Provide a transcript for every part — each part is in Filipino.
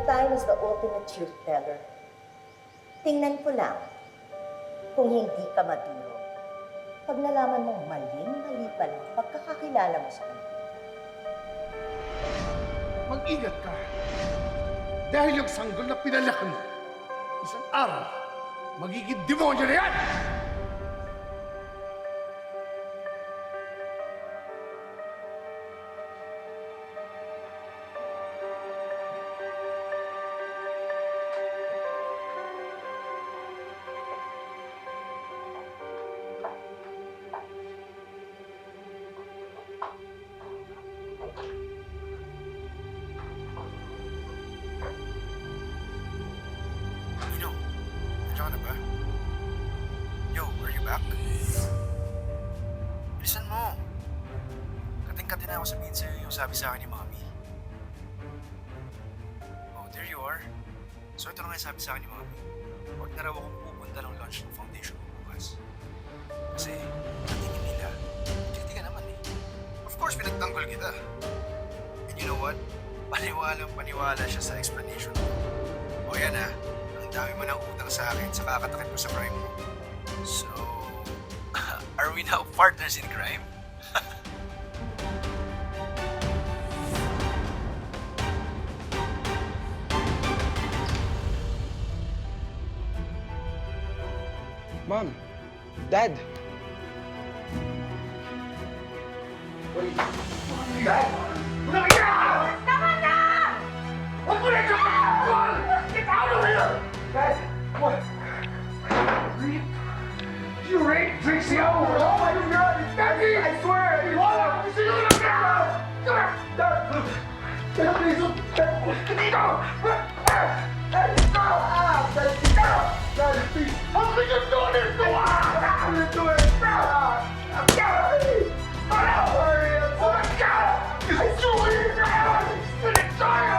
time is the ultimate truth teller. Tingnan ko lang kung hindi ka maduro. Pag nalaman mong maling-mali pa lang pagkakakilala mo sa kanya. Mag-ingat ka. Dahil yung sanggol na pinalaki mo, isang araw, magiging demonyo na yan! Nino, nandiyan ka na ba? Yo, are you back? Bilisan mo. Kating-kating na ako sabihin sa'yo yung sabi sa akin ni Mami. Oh, there you are. So ito na nga yung sabi sa akin ni Mami. Huwag na raw akong pupunta ng lunch ng foundation ko bukas. Kasi, natingin nila, guilty ka naman eh. Of course, pinagtanggol kita. And you know what? Paniwalang-paniwala siya sa explanation mo. O yan ah, ang dami mo ng utang sa akin sa kakatakit mo sa crime mo. So, are we now partners in crime? Mom, Dad. Dad! Wala ka yan! Tama na! Huwag mo na ito! Get out of here! Dad! What? Rape? You raped Trixie Howard? Oh my God! Daddy! I swear! Wala! Sinunod ka! Come here! Dad! Dad, please! Dad! Dito! Dad! Dad, please! How can you do this to us? How can you do it? I'm sorry! I'm sorry! Oh my God! I swear! I'm sorry!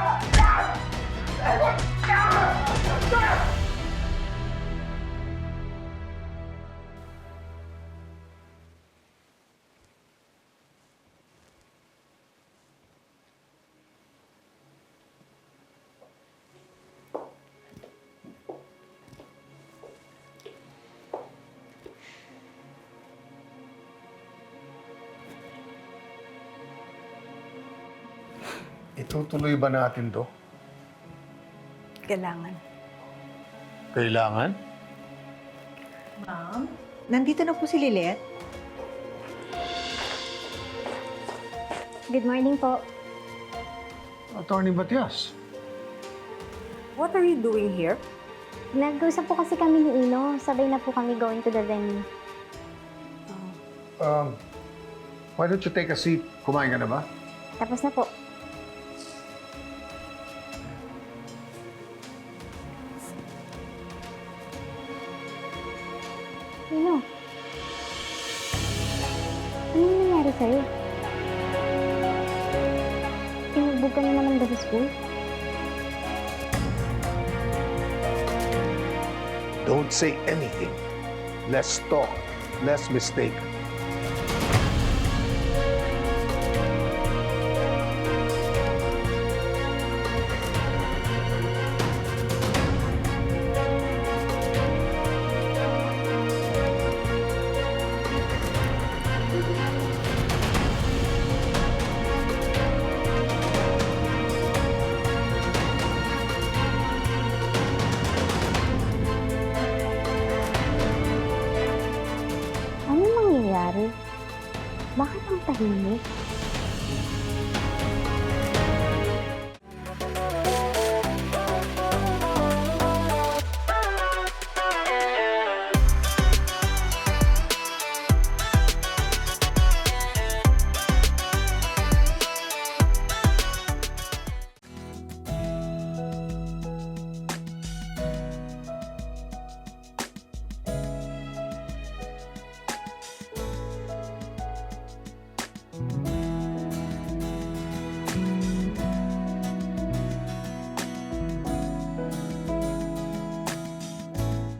Itutuloy ba natin to? Kailangan. Kailangan? Ma'am? Nandito na po si Lilet. Good morning po. Attorney Matias. What are you doing here? Nag-usap po kasi kami ni Ino. Sabay na po kami going to the venue. Why don't you take a seat? Kumain ka na ba? Tapos na po. Ino? Anong nangyari sa'yo? Tinugbog ka na naman ba sa school? Don't say anything. Less talk, less mistake. Ano nangyayari? Bakit ang tahimik?